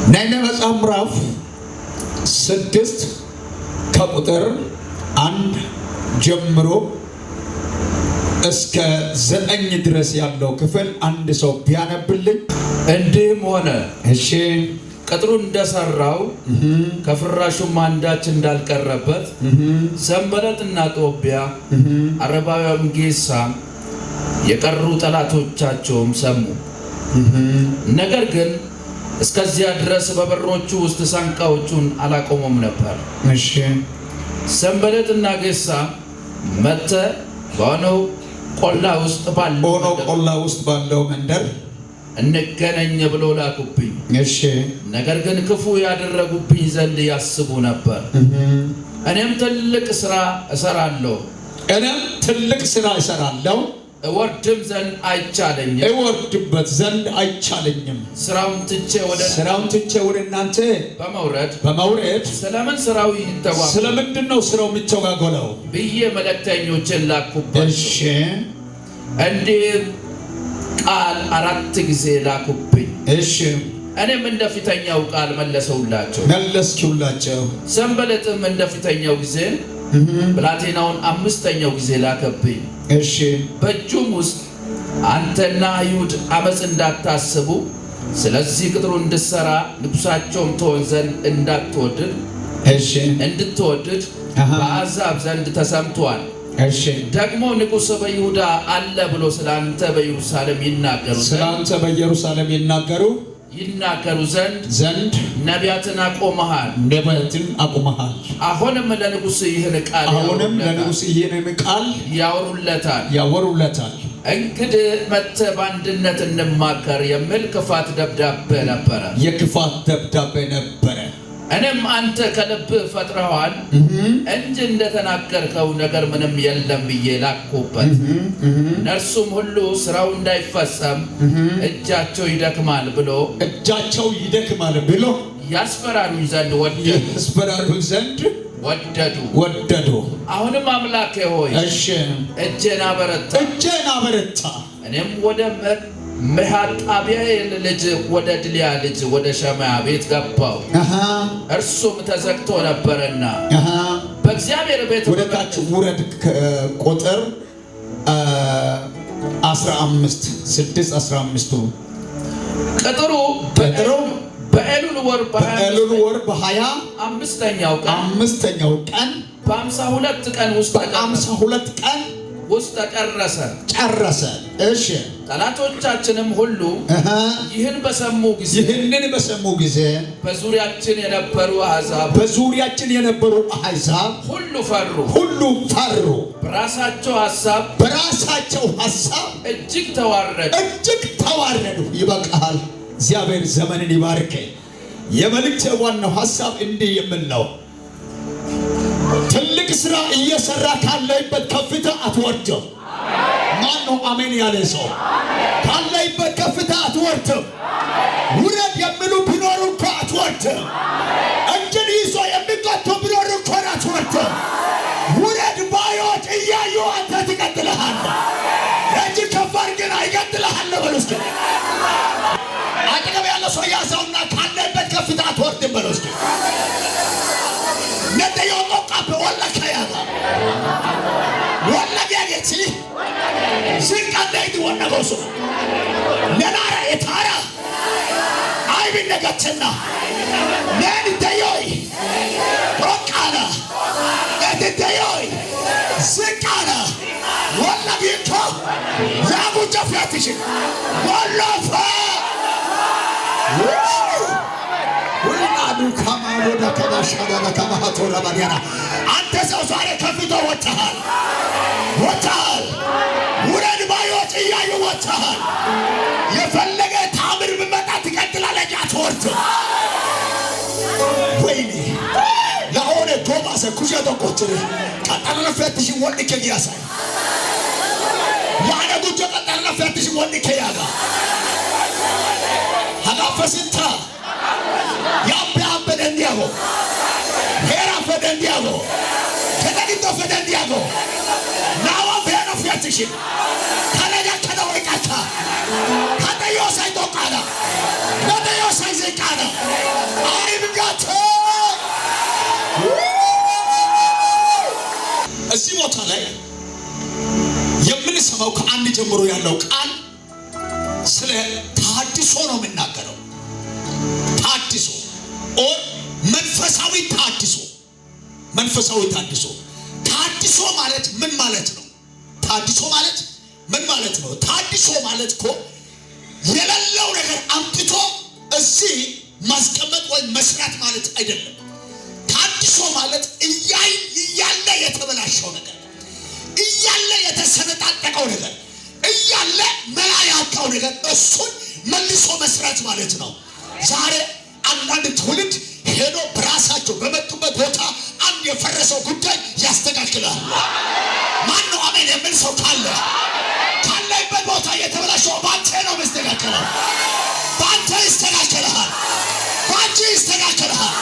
ነህምያ መጽሐፍ ምዕራፍ 6 ከቁጥር 1 ጀምሮ እስከ 9 ድረስ ያለው ክፍል አንድ ሰው ቢያነብልኝ። እንዲህም ሆነ እሺ ቅጥሩ እንደሰራው ከፍራሹም አንዳች እንዳልቀረበት ሰንበለጥና ጦቢያ አረባውያን ጌሳም የቀሩ ጠላቶቻቸውም ሰሙ። ነገር ግን እስከዚያ ድረስ በበሮቹ ውስጥ ሳንቃዎቹን አላቆሙም ነበር። እሺ ሰንበለጥና ጌሳ መተ በሆነው ቆላ ውስጥ ባለው መንደር እንገናኝ ብሎ ላኩብኝ። እሺ ነገር ግን ክፉ ያደረጉብኝ ዘንድ ያስቡ ነበር። እኔም ትልቅ ስራ እሰራለሁ እወርድበት ዘንድ አይቻለኝም። ስራውን ትቼ ወደ እናንተ በመውረድ ስለምንድን ነው ስራው የሚተጓጎለው ብዬ መልእክተኞችን ላኩበት። እሺ እንዲህም ቃል 4 ጊዜ ላኩብኝ። እሺ እኔም እንደ ፊተኛው ቃል መለስኩላቸው። ሰንበለጥም እንደ ፊተኛው ጊዜ ብላቴናውን 5ኛው ጊዜ ላከብኝ። እሺ በእጁም ውስጥ አንተና አይሁድ አመፅ እንዳታስቡ፣ ስለዚህ ቅጥሩ እንድሰራ ንጉሳቸውም ትሆን ዘንድ እንድትወድድ በአሕዛብ ዘንድ ተሰምቷል። እሺ ደግሞ ንጉሥ በይሁዳ አለ ብሎ ስላንተ በኢየሩሳሌም ይናገሩ ዘንድ ነቢያትን አቆመሃል። አሁንም ለንጉሥ ይህን ቃል ያወሩለታል። እንግዲህ መጥተህ በአንድነት እንማከር የሚል የክፋት ደብዳቤ ነበረ። እኔም አንተ ከልብህ ፈጥረዋል እንጂ እንደተናገርከው ነገር ምንም የለም ብዬ ላኩበት። እነርሱም ሁሉ ስራው እንዳይፈጸም እጃቸው ይደክማል ብሎ ያስፈራሩኝ ዘንድ ወደዱ። አሁንም አምላኬ ሆይ እጄን አበረታ። እኔም ወደ መሐጣብያኤል ልጅ ወደ ድልያ ልጅ ወደ ሸማያ ቤት ገባው። እርሱም ተዘግቶ ነበርና በእግዚአብሔር ቤት ወደታች ውረድ። ቁጥር 15 ቅጥሩ በኤሉል ወር በ25ኛው ቀን በ52 ቀን ውስጥ ጨረሰ። እሺ ጠላቶቻችንም ሁሉ ይህን በሰሙ ጊዜ በዙሪያችን የነበሩ አሕዛብ ሁሉ ፈሩ። በራሳቸው ሐሳብ እጅግ ተዋረዱ። ይበቃል። እግዚአብሔር ዘመንን ይባርክ። የመልእክት ዋናው ሐሳብ እንዲህ የሚል ነው። ትልቅ ስራ እየሰራ ካለይበት ከፍታ አትወርድም። ማን ነው አሜን ያለ ሰው? ካለይበት ከፍታ አትወርድም። ውረድ የሚሉ ቢኖሩ እኮ አትወርድም። እጅን ይዞ የሚቆጡ ቢኖሩ እኮ አትወርድም። ውረድ ባዮች እያዩ አንተ ትቀጥልሃለህ። እጅ ከፋር ግን አይቀጥልሃለህ። በሉ እስኪ አጠገብ ያለ ሰው ያዘውና ካለይበት ከፍታ አትወርድም በሉ እስኪ። አንተ ሰው ዛሬ ከፍቶ ወጥተሃል። ውረድ ባዮች እያዩ ወጥተሃል። የፈለገ ታምር ብመጣ ትቀጥላለች፣ አትወርድም። ወይኔ ለሆነ ቶማስ ኩሸቶ ቆጭር ቀጠለ ፈትሽ ወንድከ ያሳይ ያነ ጉጆ ቀጠለ ፈትሽ ወንድከ ያጋ ሀጋፈስንታ ያበደ እንዲያጎ ሄራ ፈደንዲያጎ ከደግቶ ፈደንዲያጎ ናዋ በያኖ ፈትሽ ካለጋ ከደው ይቃታ ካደዮ ሳይቶቃላ ካደዮ ሳይዘቃላ እዚህ ቦታ ላይ የምንሰማው ከአንድ ጀምሮ ያለው ቃል ስለ ታድሶ ነው የሚናገረው። ታድሶ መንፈሳዊ ታድሶ። መንፈሳዊ ታድሶ። ታድሶ ማለት ምን ማለት ነው? ታድሶ ማለት ምን ማለት ነው? ታድሶ ማለት እኮ የሌለው ነገር አምጥቶ እዚህ ማስቀመጥ ወይ መስራት ማለት አይደለም። ታድሶ ማለት እያለ የተበላሸው ነገር፣ እያለ የተሰነጣጠቀው ነገር፣ እያለ መላ ያጣው ነገር እሱን መልሶ መስራት ማለት ነው። ዛሬ አንዳንድ ትውልድ ሄዶ በራሳቸው በመጡበት ቦታ አንድ የፈረሰው ጉዳይ ያስተካክላል። ማን ነው አሜን የሚል ሰው ካለ? ካለበት ቦታ የተበላሸው ባንተ ነው መስተካከለው። ባንተ ይስተካከላል። ባንቺ ይስተካከላል።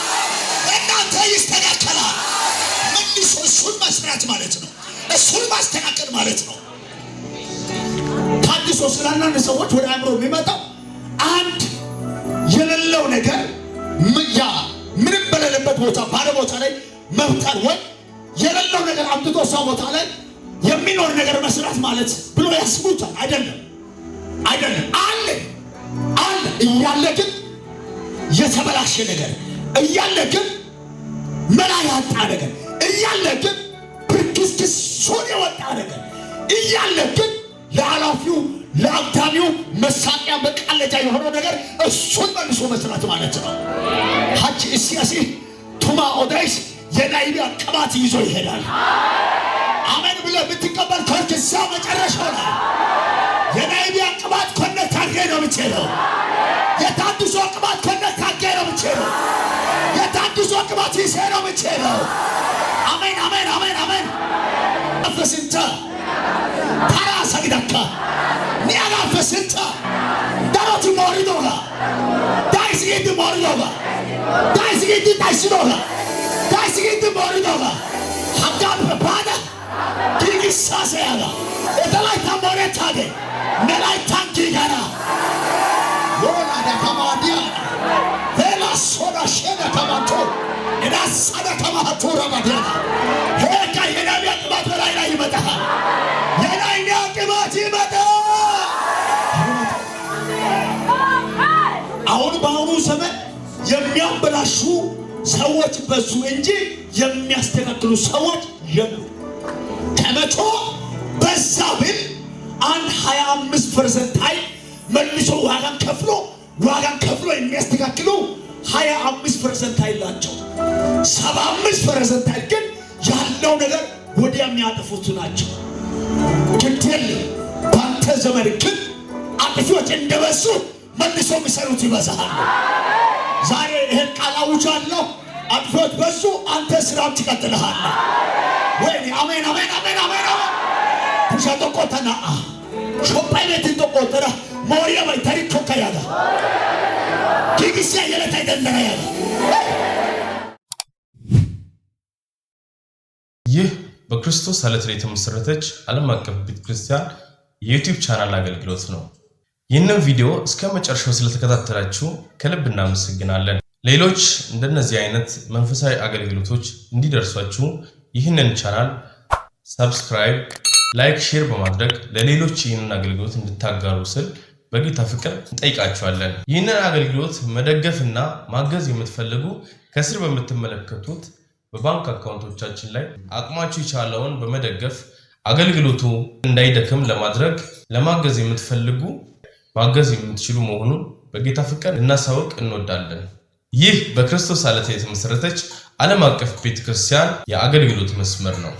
እናንተ ይስተካከላል። መልሶ እሱን መስራት ማለት ነው። እሱን ማስተካከል ማለት ነው። ታድሶ ስላንዳንድ ሰዎች ወደ አእምሮ የሚመጣው አንድ የሌለው ነገር ምንም በሌለበት ቦታ ባለ ቦታ ላይ መፍጠር ወይ የሌለው ነገር አምጥቶ ሰው ቦታ ላይ የሚኖር ነገር መስራት ማለት ብሎ ያስቡታል። አይደለም አለ እያለ ግን የተበላሸ ነገር እያለ ግን መላ ያጣ ነገር እያለ ግን ብርክስክሱን የወጣ ነገር እያለ ግን ለኃላፊው ለአግዳሚው መሳቂያ መቃለጃ የሆነው ነገር እሱን መልሶ መስራት ማለት ነው። ሀጂ እስያሲ ቱማ ኦዳይስ የናይቢያ ቅባት ይዞ ይሄዳል። አሜን ብለህ ብትቀበል ከዛ መጨረሻው ላይ የናይቢያ ቅባት ኮነክ ታርገህ ነው የምትሄደው። የታድሶ ቅባት ኮነክ ታርገህ ነው የምትሄደው። የታድሶ ቅባት ይዘህ ነው የምትሄደው። አሜን አሜን አሜን አሜን። አፈስንታ ታራ ሰግዳካ ኒያጋ ፈስንታ ዳሮት ሞሪዶጋ ዳይስጊት ሞሪዶጋ ዳይስጊት ዳይስዶጋ ዳይስጊት ሞሪዶጋ ሀጋብ ባዳ ዲግሳሴ ያጋ የተላይታ ሞሬታደ ነላይታን ኪጋና ወላዳ ከማዲያ ቬላ ሶዳ ሸዳ ከማቶ እናሳዳ ከማቶ ረባዲያና ሄካ የናቢያ ቅባት በላይ ላይ ይመጣል። የናቢያ ቅባት ይመጣል። አሁን በአሁኑ ዘመን የሚያበላሹ ሰዎች በዙ እንጂ የሚያስተካክሉ ሰዎች የሉ። ከመቶ በዛ ብል 25% ኃይል መልሶ ዋጋን ከፍሎ የሚያስተካክሉ 25% ኃይል ናቸው። 75% ኃይል ግን ያለው ነገር ወዲያ የሚያጠፉት ናቸው። ግድል ባንተ ዘመን ግን አጥፊዎች እንደበሱ መልሶ የሚሰሩት ይበዛሉ። ዛሬ ይሄን ቃል አውጃለሁ። አጥፊዎች በዙ፣ አንተ ስራም ትቀጥልሃለህ። ወይኔ አሜን አሜን አሜን አሜን አሜን። ፑሻቶ ቆተና ሾፓይ ቤት ተቆጠረ ሞሪያ ባይ ታሪክ ከያዳ ኪጊሲያ የለታይ ደንደና ያዳ። ይህ በክርስቶስ ዓለት ላይ የተመሰረተች ዓለም አቀፍ ቤተክርስቲያን የዩቲዩብ ቻናል አገልግሎት ነው። ይህንን ቪዲዮ እስከ መጨረሻው ስለተከታተላችሁ ከልብ እናመሰግናለን። ሌሎች እንደነዚህ አይነት መንፈሳዊ አገልግሎቶች እንዲደርሷችሁ ይህንን ቻናል ሰብስክራይብ፣ ላይክ፣ ሼር በማድረግ ለሌሎች ይህንን አገልግሎት እንድታጋሩ ስል በጌታ ፍቅር እንጠይቃችኋለን። ይህንን አገልግሎት መደገፍና ማገዝ የምትፈልጉ ከስር በምትመለከቱት በባንክ አካውንቶቻችን ላይ አቅማችሁ የቻለውን በመደገፍ አገልግሎቱ እንዳይደክም ለማገዝ የምትፈልጉ ማገዝ የምትችሉ መሆኑን በጌታ ፍቅር እናሳውቅ እንወዳለን። ይህ በክርስቶስ ዓለት የተመሰረተች ዓለም አቀፍ ቤተክርስቲያን የአገልግሎት መስመር ነው።